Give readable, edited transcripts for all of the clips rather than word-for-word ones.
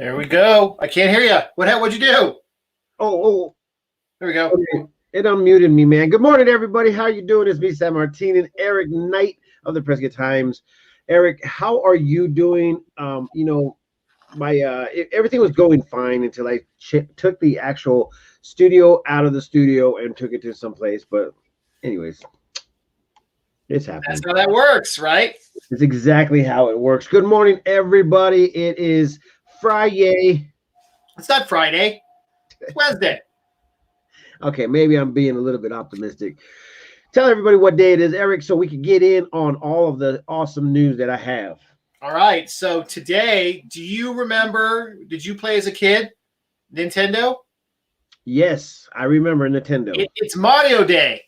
There we go. I can't hear you. What'd you do? Oh, There we go. okay. It unmuted me, man. Good morning, everybody. How you doing? It's me, Sam Martin, and Eric Knight of the Prescott Times. Eric, how are you doing? Everything was going fine until I took the actual studio out of the studio and took it to someplace. But anyways, it's happening. That's how that works, right? It's exactly how it works. Good morning, everybody. It is Friday. It's not Friday. It's Wednesday. Okay, maybe I'm being a little bit optimistic. Tell everybody what day it is, Eric, so we can get in on all of the awesome news that I have. All right. So today, do you remember, did you play as a kid? Nintendo? Yes, I remember Nintendo. It's Mario Day.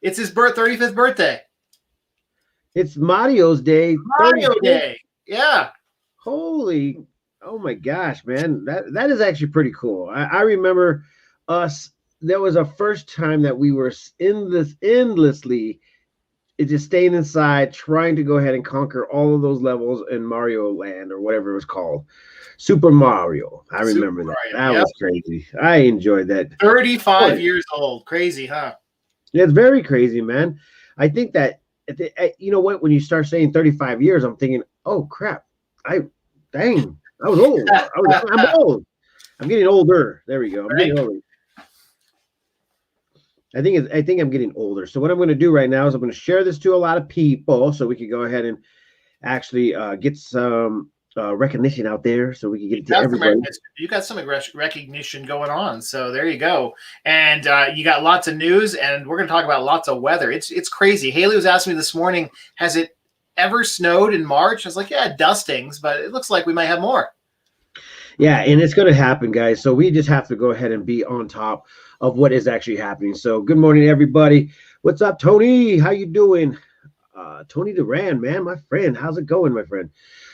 It's his 35th birthday. It's Mario's Day. Mario Day. Yeah. Holy, oh my gosh, man. That is actually pretty cool. I remember us. There was a first time that we were endlessly just staying inside, trying to go ahead and conquer all of those levels in Mario Land or whatever it was called. Super Mario. I remember that. That was crazy. I enjoyed that. 35 years old. Crazy, huh? It's very crazy, man. I think that, you know what, when you start saying 35 years, I'm thinking, oh, crap. I was old. I'm old. I'm getting older. There we go. I'm getting older. I think I'm getting older. So what I'm going to do right now is I'm going to share this to a lot of people so we can go ahead and actually get some recognition out there so we can get it to everybody. You got some recognition going on. So there you go. And you got lots of news, and we're going to talk about lots of weather. It's crazy. Haley was asking me this morning, has it ever snowed in March? I was like, yeah, dustings, but it looks like we might have more. Yeah, and it's going to happen, guys. So we just have to go ahead and be on top of what is actually happening. So good morning, everybody. What's up, Tony? How you doing? Tony Duran, man, my friend. How's it going, my friend?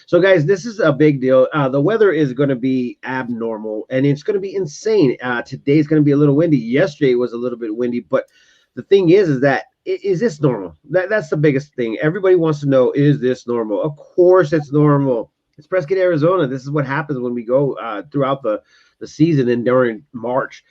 So, guys, this is a big deal. The weather is going to be abnormal, and it's going to be insane. Today's going to be a little windy. Yesterday was a little bit windy, but the thing is that is this normal? That's the biggest thing. Everybody wants to know, is this normal? Of course it's normal. It's Prescott, Arizona. This is what happens when we go throughout the season and during March.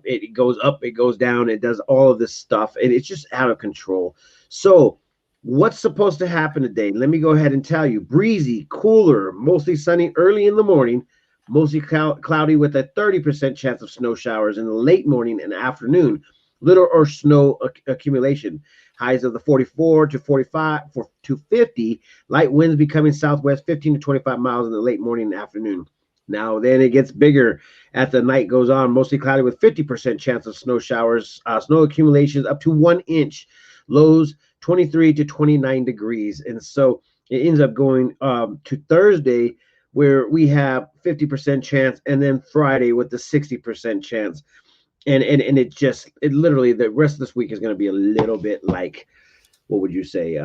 It goes up, it goes down, it does all of this stuff, and it's just out of control. So what's supposed to happen today? Let me go ahead and tell you. Breezy, cooler, mostly sunny early in the morning, mostly cloudy with a 30% chance of snow showers in the late morning and afternoon. Little or snow accumulation. Highs of the 44 to 45 to 50. Light winds becoming southwest 15 to 25 miles in the late morning and afternoon. Now, then it gets bigger as the night goes on. Mostly cloudy with 50% chance of snow showers. Snow accumulations up to 1 inch. Lows 23 to 29 degrees. And so it ends up going to Thursday, where we have 50% chance, and then Friday with the 60% chance. And it literally, the rest of this week is going to be a little bit like, what would you say,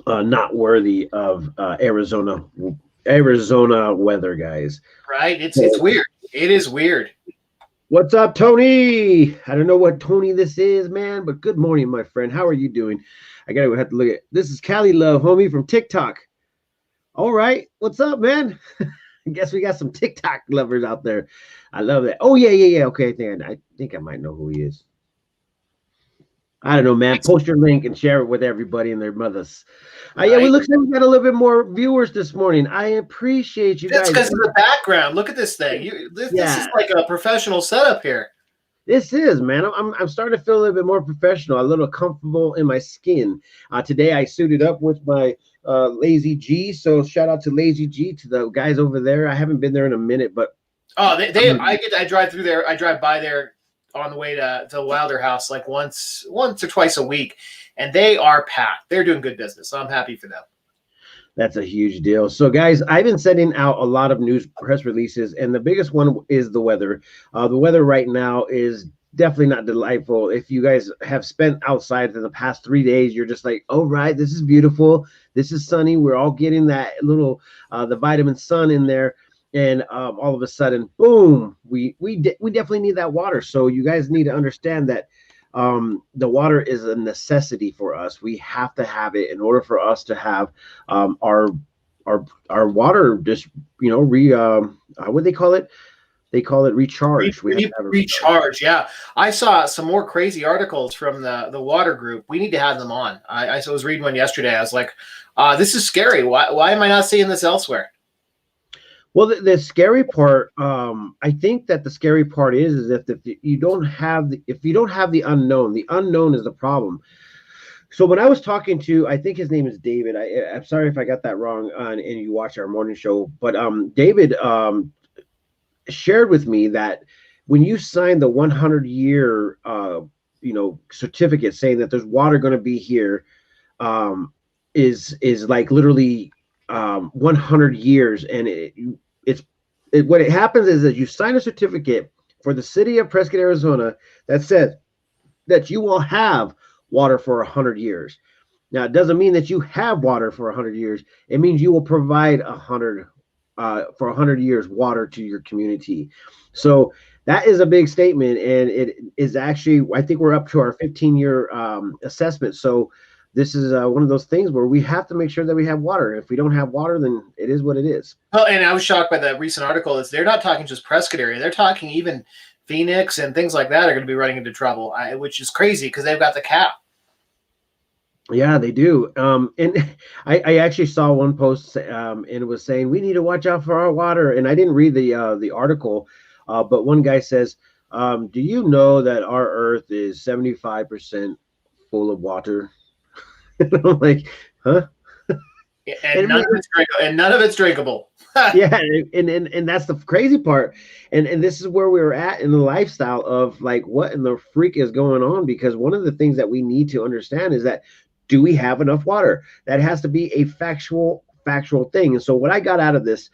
not worthy of Arizona weather, guys. Right? It's weird. It is weird. What's up, Tony? I don't know what Tony this is, man, but good morning, my friend. How are you doing? I gotta have to look at this. Is Cali Love, homie, from TikTok. All right, what's up, man? I guess we got some TikTok lovers out there. I love that. Oh, yeah. Okay, I think I might know who he is. I don't know, man. Post your link and share it with everybody and their mothers. Yeah, we look like we got a little bit more viewers this morning. I appreciate you guys. That's because of the background. Look at this thing. This is like a professional setup here. This is, man. I'm starting to feel a little bit more professional, a little comfortable in my skin. Today I suited up with my Lazy G. So shout out to Lazy G, to the guys over there. I haven't been there in a minute, but I drive through there. I drive by there on the way to the Wilder House like once or twice a week, and they are packed. They're doing good business. So I'm happy for them. That's a huge deal. So, guys, I've been sending out a lot of news press releases, and the biggest one is the weather. The weather right now is definitely not delightful. If you guys have spent outside for the past 3 days, you're just like, oh, right, this is beautiful. This is sunny. We're all getting that little the vitamin sun in there. And all of a sudden, boom, we definitely need that water. So you guys need to understand that the water is a necessity for us. We have to have it in order for us to have our our water just what they call it? They call it recharge. We need to recharge. Yeah, I saw some more crazy articles from the water group. We need to have them on. I was reading one yesterday. I was like, this is scary. Why am I not seeing this elsewhere? Well, the scary part, I think that the scary part is if you don't have the unknown is the problem. So when I was talking to, I think his name is David. I'm sorry if I got that wrong, and you watch our morning show, but David shared with me that when you sign the 100-year certificate saying that there's water going to be here, is like literally 100 years, and what it happens is that you sign a certificate for the city of Prescott, Arizona, that says that you will have water for 100 years. Now, it doesn't mean that you have water for 100 years. It means you will provide 100 for 100 years water to your community. So that is a big statement, and it is actually, I think we're up to our 15-year assessment. So this is one of those things where we have to make sure that we have water. If we don't have water, then it is what it is. Well, and I was shocked by the recent article. They're not talking just Prescott area. They're talking even Phoenix and things like that are going to be running into trouble, which is crazy because they've got the cap. Yeah, they do. And I actually saw one post, and it was saying we need to watch out for our water. And I didn't read the article, but one guy says, "Do you know that our Earth is 75% full of water?" And I'm like, huh? And none of it's drinkable. Yeah, and that's the crazy part. And this is where we're at in the lifestyle of like, what in the freak is going on? Because one of the things that we need to understand is that, do we have enough water? That has to be a factual thing. And so what I got out of this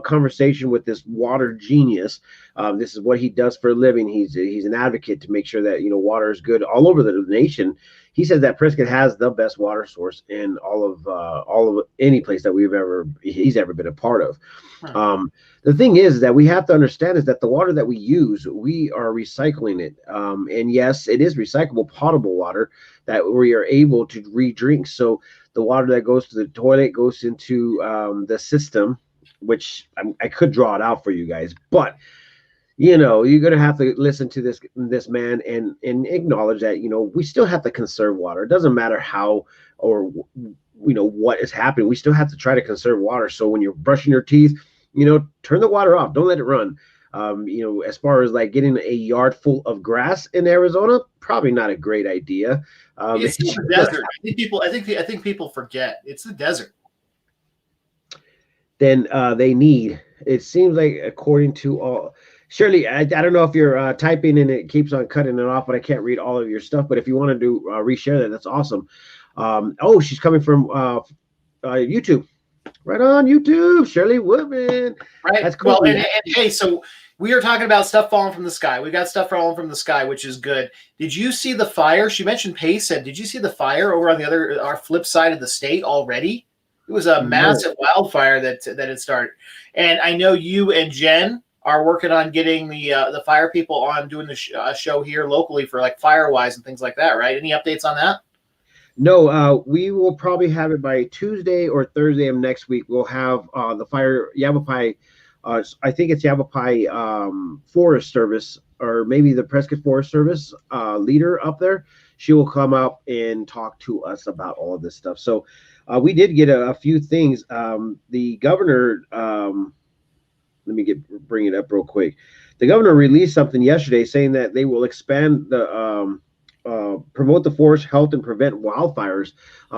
conversation with this water genius, this is what he does for a living. He's an advocate to make sure that water is good all over the nation. He says that Prescott has the best water source in all of any place that he's ever been a part of. The thing is that we have to understand is that the water that we use, we are recycling it. And yes, it is recyclable, potable water that we are able to re-drink. So the water that goes to the toilet goes into the system, which I could draw it out for you guys, but you're going to have to listen to this man and acknowledge that, we still have to conserve water. It doesn't matter how or, what is happening. We still have to try to conserve water. So when you're brushing your teeth, turn the water off. Don't let it run. As far as like getting a yard full of grass in Arizona, probably not a great idea. It's the desert. I think people forget it's the desert. Then they need. It seems like according to all. Shirley, I don't know if you're typing and it keeps on cutting it off, but I can't read all of your stuff. But if you want to do reshare that, that's awesome. She's coming from YouTube. Right on YouTube, Shirley Woodman. Right. That's cool. Well, and hey, so we are talking about stuff falling from the sky. We got stuff falling from the sky, which is good. Did you see the fire? She mentioned Pace said, did you see the fire over on our flip side of the state already? It was a massive wildfire that had started. And I know you and Jen are working on getting the fire people on doing the show here locally for like Firewise and things like that, right? Any updates on that? No, we will probably have it by Tuesday or Thursday of next week. We'll have the fire Yavapai. I think it's Yavapai Forest Service, or maybe the Prescott Forest Service leader up there. She will come up and talk to us about all of this stuff. So we did get a few things. The governor, let me bring it up real quick. The governor released something yesterday saying that they will expand the promote the forest health and prevent wildfires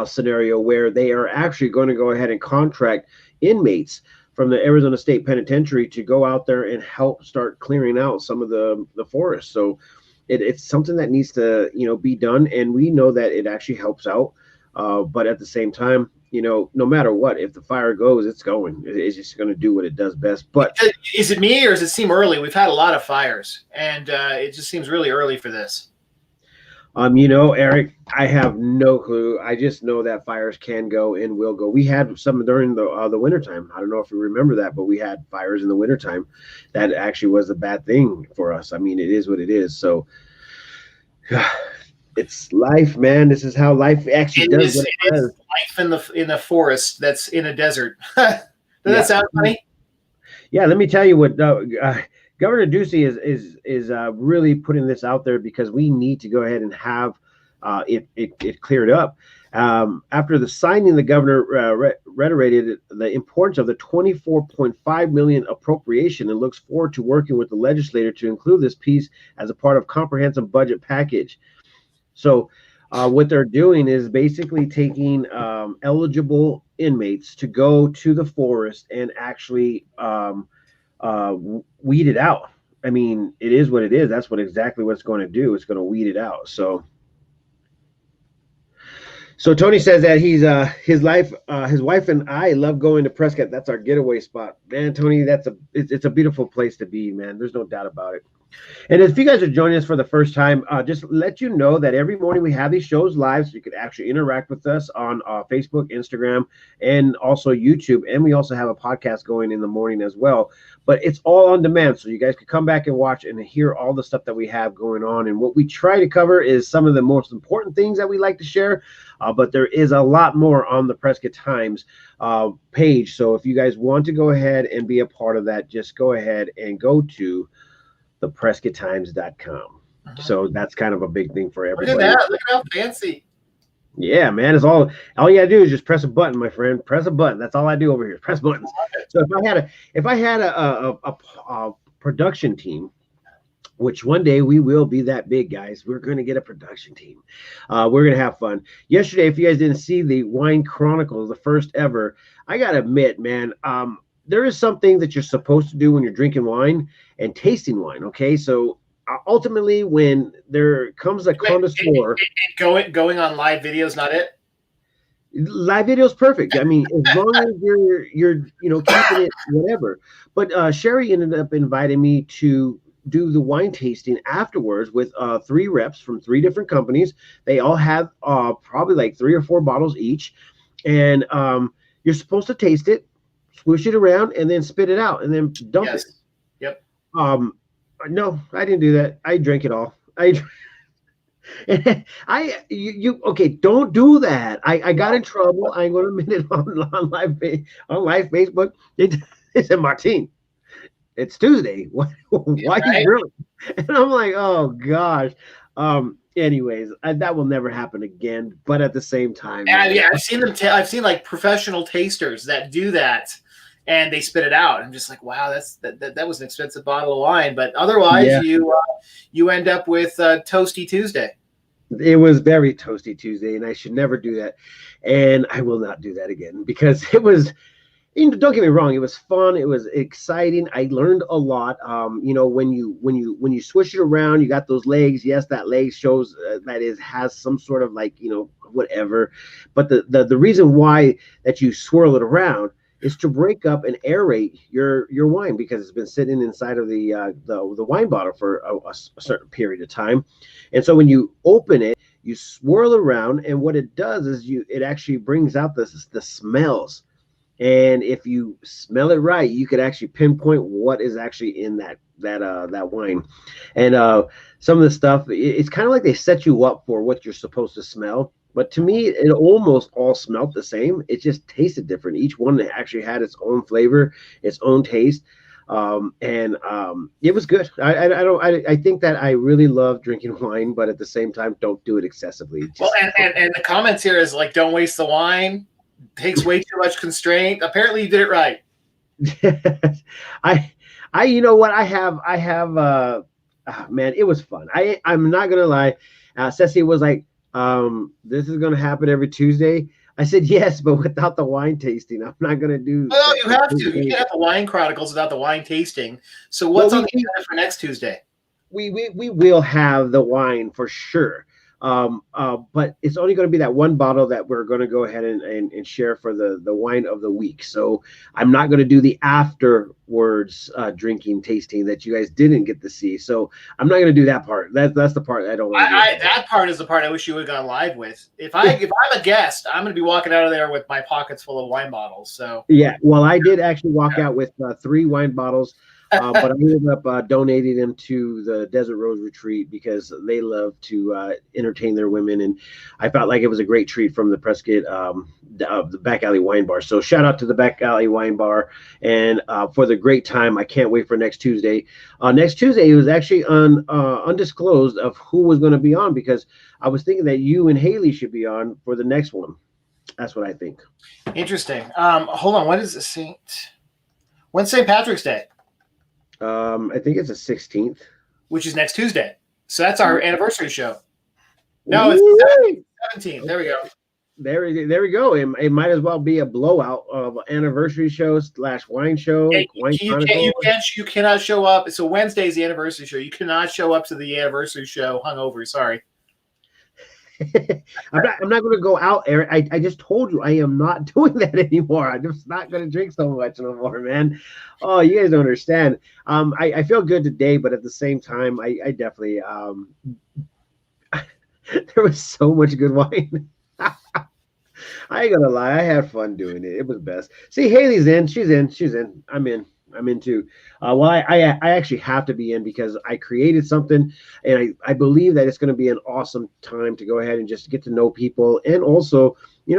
scenario, where they are actually going to go ahead and contract inmates from the Arizona State Penitentiary to go out there and help start clearing out some of the forest. So it's something that needs to be done, and we know that it actually helps out. But at the same time, no matter what, if the fire goes, it's going. It's just going to do what it does best. But is it me, or does it seem early? We've had a lot of fires, and it just seems really early for this. Eric, I have no clue. I just know that fires can go and will go. We had some during the wintertime. I don't know if you remember that, but we had fires in the wintertime. That actually was a bad thing for us. I mean, it is what it is. So it's life, man. This is how life actually does. life in the forest that's in a desert. Does that sound funny? Yeah, let me tell you what Governor Ducey is really putting this out there because we need to go ahead and have it cleared up. After the signing, the governor reiterated the importance of the 24.5 million appropriation and looks forward to working with the legislator to include this piece as a part of comprehensive budget package. So what they're doing is basically taking eligible inmates to go to the forest and actually weed it out. I mean, it is what it is. That's exactly what it's going to do. It's going to weed it out. So Tony says that his wife and I love going to Prescott. That's our getaway spot, man. Tony, it's a beautiful place to be, man. There's no doubt about it. And if you guys are joining us for the first time, just let you know that every morning we have these shows live, so you could actually interact with us on Facebook, Instagram, and also YouTube. And we also have a podcast going in the morning as well. But it's all on demand, so you guys can come back and watch and hear all the stuff that we have going on. And what we try to cover is some of the most important things that we like to share. But there is a lot more on the Prescott Times page. So if you guys want to go ahead and be a part of that, just go ahead and go to theprescotttimes.com. So that's kind of a big thing for everybody. Look at that. Look at how fancy. Yeah, man. It's all you gotta do is just press a button, my friend. Press a button. That's all I do over here. Press buttons. So if I had a production team, which one day we will be that big, guys. We're going to get a production team. We're going to have fun. Yesterday, if you guys didn't see the Wine Chronicles, the first ever, I got to admit, man, there is something that you're supposed to do when you're drinking wine and tasting wine, okay? So ultimately, when there comes a connoisseur... Going on live video is not it? Live video is perfect. I mean, as long as you're keeping it whatever. But Sherry ended up inviting me to do the wine tasting afterwards with 3 reps from 3 different companies. They all have probably like 3 or 4 bottles each, and you're supposed to taste it, swoosh it around, and then spit it out, and then dump it. Yep. No, I didn't do that. I drank it all. Okay, don't do that. I got in trouble. I'm going to admit it on live Facebook. They said, Martin, it's Tuesday. Why are you grilling? And I'm like, oh gosh. Anyways, that will never happen again. But at the same time, yeah, I've seen them. I've seen like professional tasters that do that, and they spit it out. I'm just like, wow, that was an expensive bottle of wine. But otherwise, you end up with Toasty Tuesday. It was very Toasty Tuesday, and I should never do that. And I will not do that again because it was. Don't get me wrong, it was fun, it was exciting. I learned a lot. When you swish it around, you got those legs. Yes, that leg shows has some sort of whatever. But the reason why that you swirl it around is to break up and aerate your wine, because it's been sitting inside of the wine bottle for a certain period of time. And so when you open it, you swirl around, and what it does is it actually brings out the smells. And if you smell it right, you could actually pinpoint what is actually in that wine. And some of the stuff, it's kind of like they set you up for what you're supposed to smell. But to me, it almost all smelled the same. It just tasted different. Each one actually had its own flavor, its own taste. And it was good. I think that I really love drinking wine, but at the same time, don't do it excessively. Well, and the comments here is like, don't waste the wine. Takes way too much constraint. Apparently you did it right. You know what? I have man, it was fun. I'm not gonna lie. Ceci was like, this is gonna happen every Tuesday. I said yes, but without the wine tasting. I'm not gonna do. Well, you have to. You can't have the Wine Chronicles without the wine tasting. So what's on the agenda for next Tuesday? We will have the wine for sure. But it's only going to be that one bottle that we're going to go ahead and share for the wine of the week. So I'm not going to do the afterwards drinking tasting that you guys didn't get to see. So I'm not going to do that part. That's the part I don't want to do. That part is the part I wish you would have gone live with. If I'm a guest, I'm going to be walking out of there with my pockets full of wine bottles. So yeah, well, I did actually walk out with 3 wine bottles. But I ended up donating them to the Desert Rose Retreat because they love to entertain their women, and I felt like it was a great treat from the Prescott, the Back Alley Wine Bar. So shout out to the Back Alley Wine Bar, and for the great time. I can't wait for next Tuesday. Next Tuesday it was actually undisclosed of who was going to be on, because I was thinking that you and Haley should be on for the next one. That's what I think. Interesting. Hold on. What is the Saint? When's St. Patrick's Day? I think it's the 16th, which is next Tuesday. So that's our anniversary show. No, it's 17th. There we go. There we go. It might as well be a blowout of anniversary show / wine show. You cannot show up. So Wednesday is the anniversary show. You cannot show up to the anniversary show hungover. Sorry. I'm not going to go out, Eric. I just told you I am not doing that anymore. I'm just not going to drink so much no more, man. Oh, you guys don't understand. I feel good today, but at the same time, I definitely there was so much good wine. I ain't gonna lie, I had fun doing it. It was best. See, Haley's in. She's in. I'm in. I'm into. Well, I actually have to be in because I created something, and I believe that it's going to be an awesome time to go ahead and just get to know people, and also,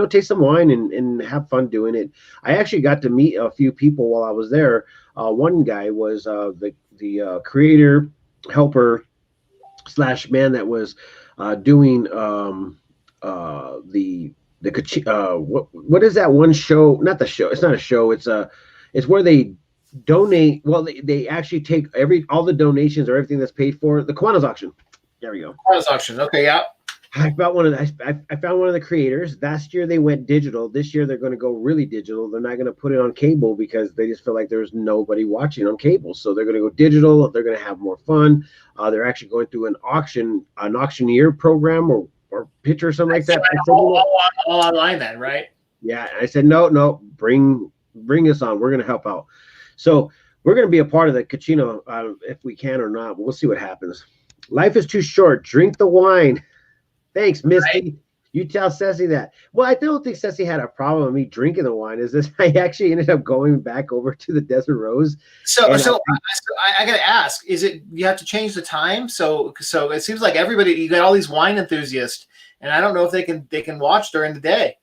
taste some wine and have fun doing it. I actually got to meet a few people while I was there. One guy was the creator, helper / man that was doing what is that one show? Not the show. It's not a show. It's where they donate. Well, they actually take all the donations or everything that's paid for the Kiwanis auction. There we go. Kiwanis auction. Okay, yeah. I found one of the creators. Last year they went digital. This year they're going to go really digital. They're not going to put it on cable because they just feel like there's nobody watching on cable. So they're going to go digital. They're going to have more fun. They're actually going through an auctioneer program or picture or something like that. All online then, right? Yeah. I said, no, bring us on. We're going to help out. So we're going to be a part of the Cachino if we can or not. We'll see what happens. Life is too short. Drink the wine. Thanks, Misty. Right. You tell Ceci that. Well, I don't think Ceci had a problem with me drinking the wine. Is this? I actually ended up going back over to the Desert Rose. So I got to ask: is it you have to change the time? So it seems like everybody, you got all these wine enthusiasts, and I don't know if they can watch during the day.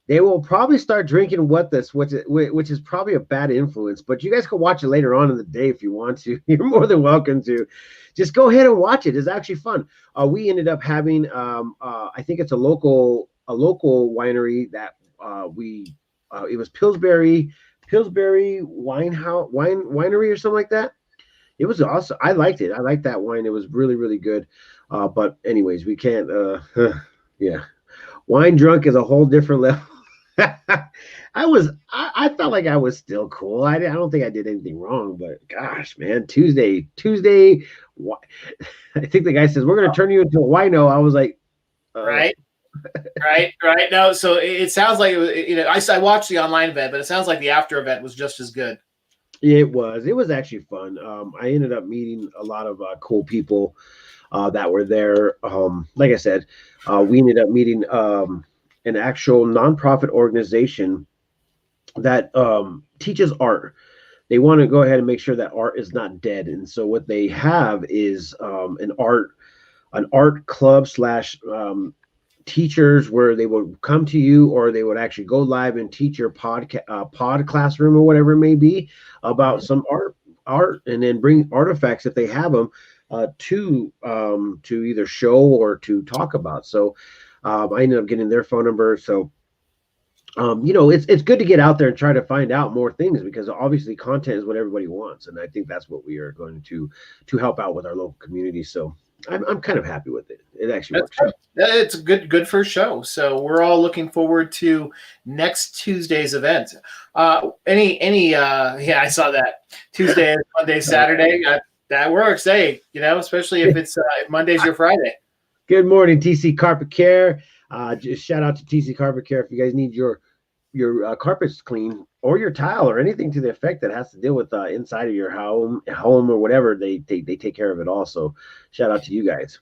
They will probably start drinking which is probably a bad influence. But you guys can watch it later on in the day if you want to. You're more than welcome to. Just go ahead and watch it. It's actually fun. We ended up having, I think it's a local winery that it was Pillsbury winery or something like that. It was awesome. I liked it. I liked that wine. It was really, really good. But anyways, we can't. Yeah, wine drunk is a whole different level. I felt like I was still cool. I don't think I did anything wrong, but gosh, man, Tuesday. I think the guy says we're going to turn you into a wino. I was like, right. No, so it sounds like I watched the online event, but it sounds like the after event was just as good. It was actually fun. I ended up meeting a lot of cool people that were there. Like I said, we ended up meeting an actual nonprofit organization that teaches art. They want to go ahead and make sure that art is not dead. And so what they have is an art club / teachers where they would come to you, or they would actually go live and teach your pod classroom or whatever it may be about some art, and then bring artifacts if they have them to either show or to talk about. So I ended up getting their phone number. So, it's good to get out there and try to find out more things, because obviously content is what everybody wants. And I think that's what we are going to help out with our local community. So I'm kind of happy with it. It actually works. It's a good first show. So we're all looking forward to next Tuesday's event. I saw that Tuesday, Monday, Saturday. That works. Hey, especially if it's if Monday's your Friday. Good morning, TC Carpet Care. Just shout out to TC Carpet Care if you guys need your carpets clean, or your tile, or anything to the effect that has to deal with inside of your home or whatever. They take care of it all. So shout out to you guys.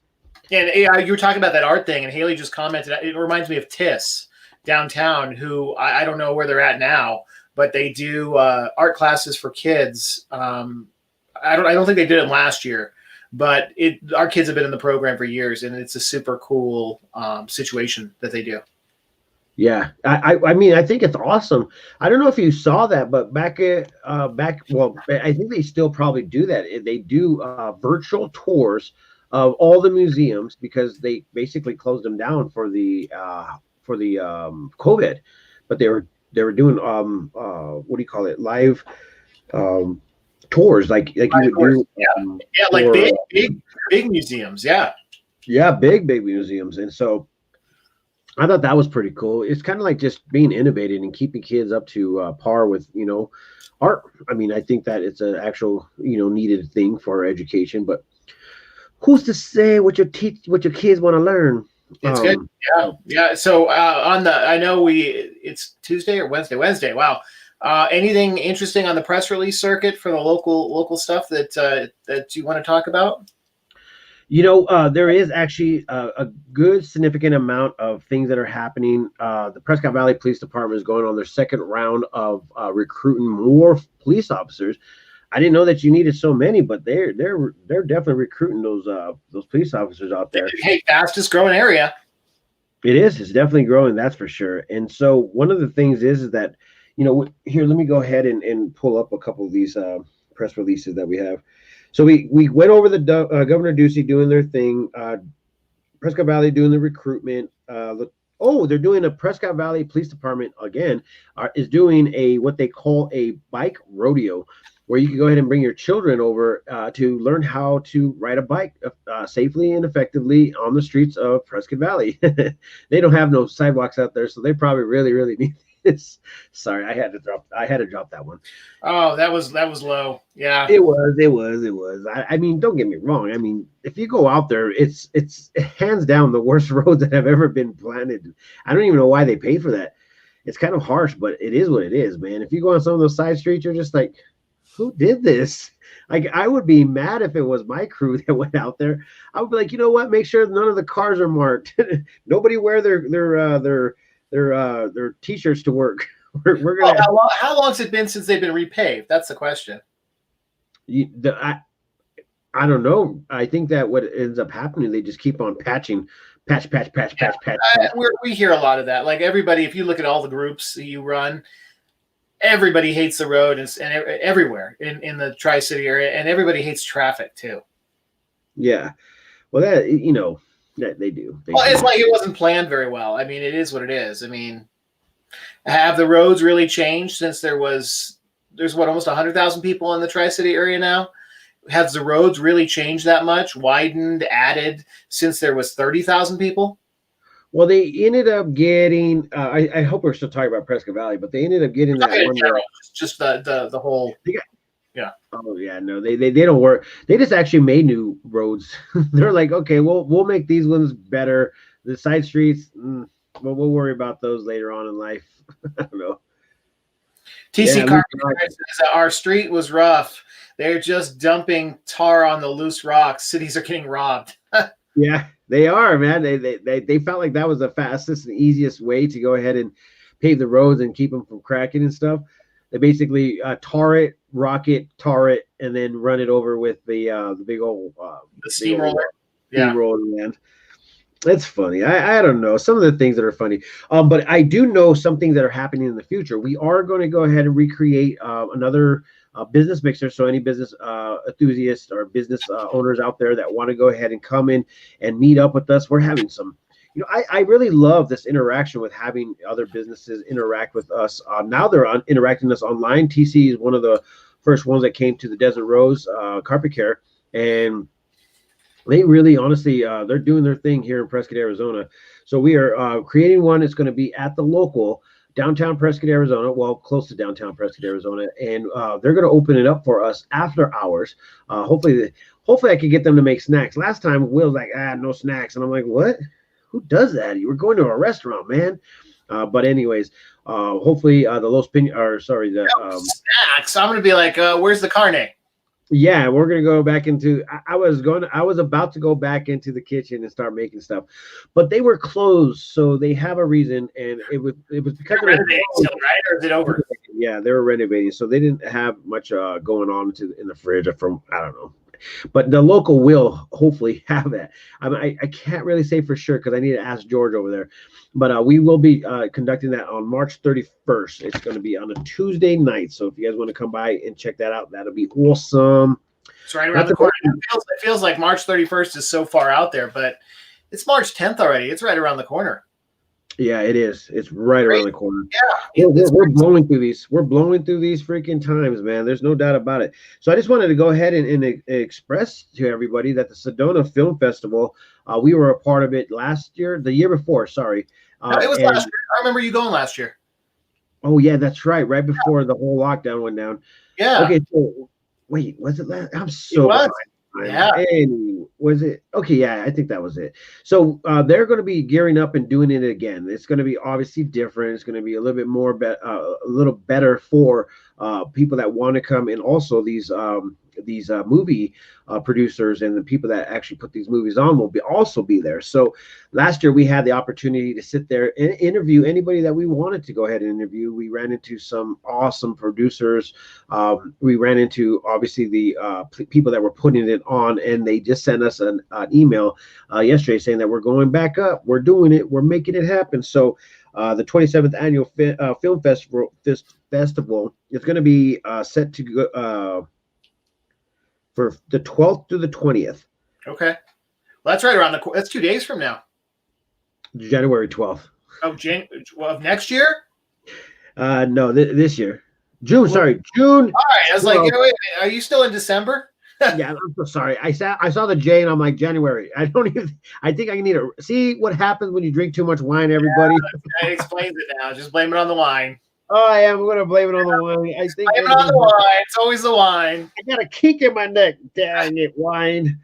And you were talking about that art thing, and Haley just commented. It reminds me of TIS downtown, who I don't know where they're at now, but they do art classes for kids. I don't think they did it last year, but our kids have been in the program for years, and it's a super cool situation that they do. Yeah, I mean, I think it's awesome. I don't know if you saw that, but well, I think they still probably do that. They do virtual tours of all the museums because they basically closed them down for the COVID, but they were doing what do you call it, live tours like you would do yeah, like for, big museums, yeah, big museums. And so I thought that was pretty cool. It's kind of like just being innovative and keeping kids up to par with, art. I mean, I think that it's an actual, needed thing for education, but who's to say what your kids want to learn? It's good. Yeah. So I know it's Tuesday or Wednesday. Wow. Anything interesting on the press release circuit for the local stuff that you want to talk about? There is actually a good significant amount of things that are happening. The Prescott Valley Police Department is going on their second round of recruiting more police officers. I didn't know that you needed so many, but they're definitely recruiting those police officers out there. Hey, fastest growing area. It is. It's definitely growing. That's for sure. And so one of the things is that, here, let me go ahead and pull up a couple of these press releases that we have. So we went over the Governor Ducey doing their thing, Prescott Valley doing the recruitment. They're doing a Prescott Valley Police Department again is doing what they call a bike rodeo, where you can go ahead and bring your children over to learn how to ride a bike safely and effectively on the streets of Prescott Valley. They don't have no sidewalks out there, so they probably really, really need this. Sorry, I had to drop that one. Oh, that was low. Yeah, it was. I mean, don't get me wrong. I mean, if you go out there, it's hands down the worst roads that have ever been planted. I don't even know why they pay for that. It's kind of harsh, but it is what it is, man. If you go on some of those side streets, you're just like, who did this? Like, I would be mad if it was my crew that went out there. I would be like, you know what? Make sure none of the cars are marked. Nobody wear their t-shirts to work. We're gonna. How long's it been since they've been repaved? That's the question. I don't know. I think that what ends up happening, they just keep on patching, patch. We hear a lot of that. Like everybody, if you look at all the groups you run, everybody hates the road and everywhere in the Tri-City area, and everybody hates traffic too. Yeah, well, that they do. It's like it wasn't planned very well. I mean, it is what it is. I mean, have the roads really changed since there's almost 100,000 people in the Tri-City area now? Has the roads really changed that much, widened, added since there was 30,000 people? Well, they ended up getting. I hope we're still talking about Prescott Valley, but they ended up getting that one. Just the whole. Yeah. Oh yeah, no, they don't work. They just actually made new roads. They're like, okay, we'll make these ones better. The side streets, we'll worry about those later on in life. I don't know. TC Carpenter says our street was rough. They're just dumping tar on the loose rocks. Cities are getting robbed. Yeah, they are, man. They felt like that was the fastest and easiest way to go ahead and pave the roads and keep them from cracking and stuff. They basically tar it, and then run it over with the big old the steamroller. Steamroller, man. That's funny. I don't know some of the things that are funny, but I do know some things that are happening in the future. We are going to go ahead and recreate another business mixer. So any business enthusiasts or business owners out there that want to go ahead and come in and meet up with us, we're having some. I really love this interaction with having other businesses interact with us. Now they're interacting with us online. TC is one of the first ones that came to the Desert Rose Carpet Care, and they really, honestly, they're doing their thing here in Prescott, Arizona. So we are creating one. It's going to be at the local downtown Prescott, Arizona, well, close to downtown Prescott, Arizona, and they're going to open it up for us after hours. Hopefully I could get them to make snacks. Last time, Will's like, no snacks, and I'm like, what? Who does that? You were going to a restaurant, man. But anyways, hopefully the Los Pinos, snacks. I'm gonna be like, where's the carne? Yeah, we're gonna go back into. I was about to go back into the kitchen and start making stuff, but they were closed, so they have a reason, and it was because still, right? Or is it over? Yeah, they were renovating, so they didn't have much going on in the fridge. From I don't know, but the local will hopefully have that. I can't really say for sure because I need to ask George over there. But we will be conducting that on March 31st. It's going to be on a Tuesday night. So if you guys want to come by and check that out, that'll be awesome. It's right around the corner. It feels like March 31st is so far out there, but it's March 10th already. It's right around the corner. Yeah, it is. It's right around the corner. Yeah, we're blowing through these. We're blowing through these freaking times, man. There's no doubt about it. So I just wanted to go ahead and express to everybody that the Sedona Film Festival, we were a part of it the year before. Sorry, no, it was last year. I remember you going last year. Oh yeah, that's right. Right before the whole lockdown went down. Yeah. Okay. So wait, was it last? I'm so behind. Yeah. Was it? Okay, yeah, I think that was it. So they're going to be gearing up and doing it again. It's going to be obviously different. It's going to be a little bit more, a little better for people that want to come, and also these movie producers and the people that actually put these movies on will also be there. So last year we had the opportunity to sit there and interview anybody that we wanted to go ahead and interview. We ran into some awesome producers. We ran into obviously the people that were putting it on, and they just sent us an email yesterday saying that we're going back up. We're doing it. We're making it happen. So the 27th annual film festival is going to be set to go for the 12th to the 20th. Okay. Well, that's right around that's 2 days from now. January 12th. Of next year? No, this year. June. All right. I was like, wait, are you still in December? Yeah, I'm so sorry. I saw the J and I'm like, January. I think I need to see what happens when you drink too much wine, everybody. Yeah, that explains it now. Just blame it on the wine. Oh, I am going to blame it on the wine. I think blame it on the wine. It's always the wine. I got a kink in my neck. Dang it, wine.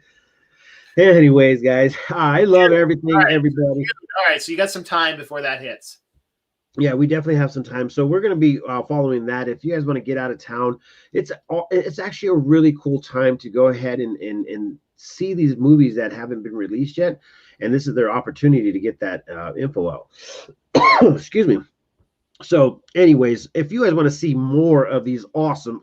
Anyways, guys, I love everything, everybody. All right, so you got some time before that hits. Yeah, we definitely have some time. So we're going to be following that. If you guys want to get out of town, it's actually a really cool time to go ahead and see these movies that haven't been released yet. And this is their opportunity to get that info out. Excuse me. So anyways, if you guys want to see more of these awesome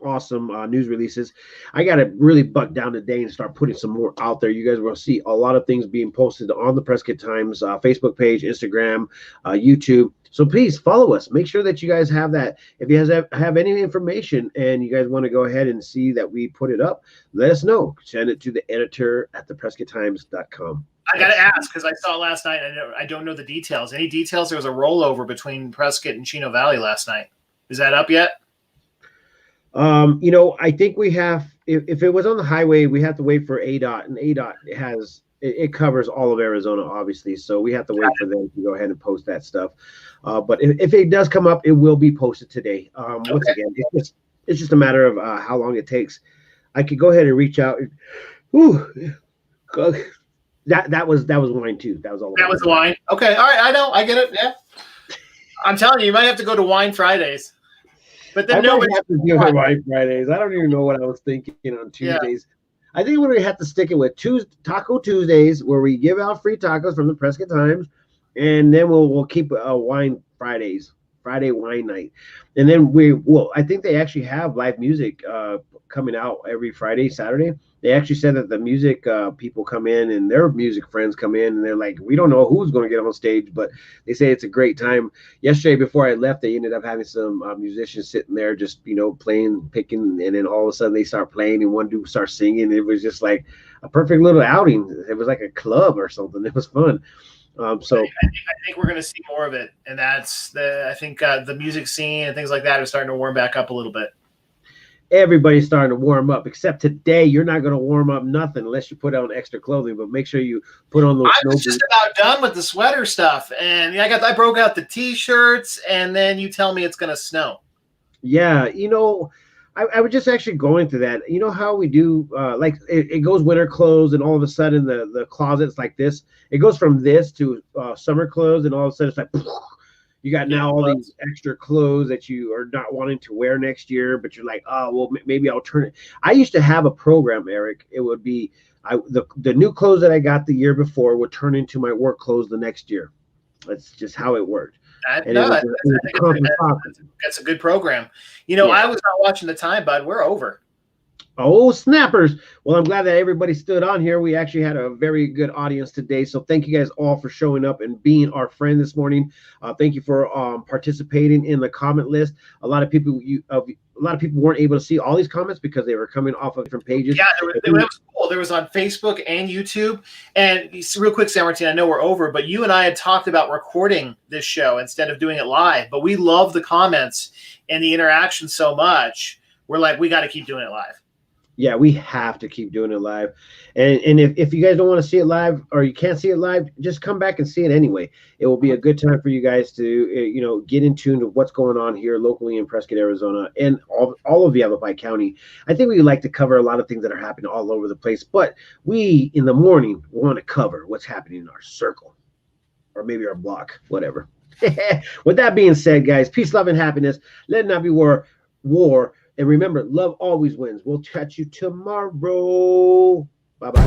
news releases, I got to really buck down today and start putting some more out there. You guys will see a lot of things being posted on the Prescott Times Facebook page, Instagram, YouTube. So please follow us. Make sure that you guys have that. If you guys have any information and you guys want to go ahead and see that we put it up, let us know. Send it to the editor at theprescotttimes.com. I got to ask because I saw last night. I don't know the details. Any details? There was a rollover between Prescott and Chino Valley last night. Is that up yet? I think we have. If it was on the highway, we have to wait for ADOT, and ADOT it covers all of Arizona, obviously. So we have to wait for them to go ahead and post that stuff. But if it does come up, it will be posted today. Once again, it's just a matter of how long it takes. I could go ahead and reach out. That was wine too. That was all. That was the wine. Okay, all right. I know. I get it. Yeah. I'm telling you, you might have to go to Wine Fridays. But then nobody have to do Wine Fridays. I don't even know what I was thinking on Tuesdays. Yeah. I think we're gonna have to stick it with Taco Tuesdays, where we give out free tacos from the Prescott Times, and then we'll keep Wine Fridays, Friday wine night, and then I think they actually have live music coming out every Friday, Saturday. They actually said that the music people come in and their music friends come in, and they're like, we don't know who's going to get on stage, but they say it's a great time. Yesterday, before I left, they ended up having some musicians sitting there just, playing, picking, and then all of a sudden they start playing and one dude starts singing. It was just like a perfect little outing. It was like a club or something. It was fun. So I think we're going to see more of it, and that's I think the music scene and things like that are starting to warm back up a little bit. Everybody's starting to warm up, except today. You're not going to warm up nothing unless you put on extra clothing. But make sure you put on those. I was just about done with the sweater stuff, and I broke out the t-shirts, and then you tell me it's going to snow. Yeah, I was just actually going through that. You know how we do, like it goes winter clothes, and all of a sudden the closet's like this. It goes from this to summer clothes, and all of a sudden it's like. You got now all these extra clothes that you are not wanting to wear next year, but you're like, oh, well, maybe I'll turn it. I used to have a program, Eric. It would be the new clothes that I got the year before would turn into my work clothes the next year. That's just how it worked. That's a good program. You know, Yeah. I was not watching the time, bud. We're over. Oh, snappers. Well, I'm glad that everybody stood on here. We actually had a very good audience today. So thank you guys all for showing up and being our friend this morning. Thank you for participating in the comment list. A lot of people weren't able to see all these comments because they were coming off of different pages. Yeah, it was cool. There was on Facebook and YouTube. And real quick, San Martin, I know we're over, but you and I had talked about recording this show instead of doing it live. But we love the comments and the interaction so much. We're like, we got to keep doing it live. Yeah, we have to keep doing it live. And if you guys don't want to see it live or you can't see it live, just come back and see it anyway. It will be a good time for you guys to, get in tune to what's going on here locally in Prescott, Arizona, and all of Yavapai County. I think we like to cover a lot of things that are happening all over the place, but we in the morning want to cover what's happening in our circle or maybe our block, whatever. With that being said, guys, peace, love, and happiness. Let it not be war. And remember, love always wins. We'll catch you tomorrow. Bye-bye.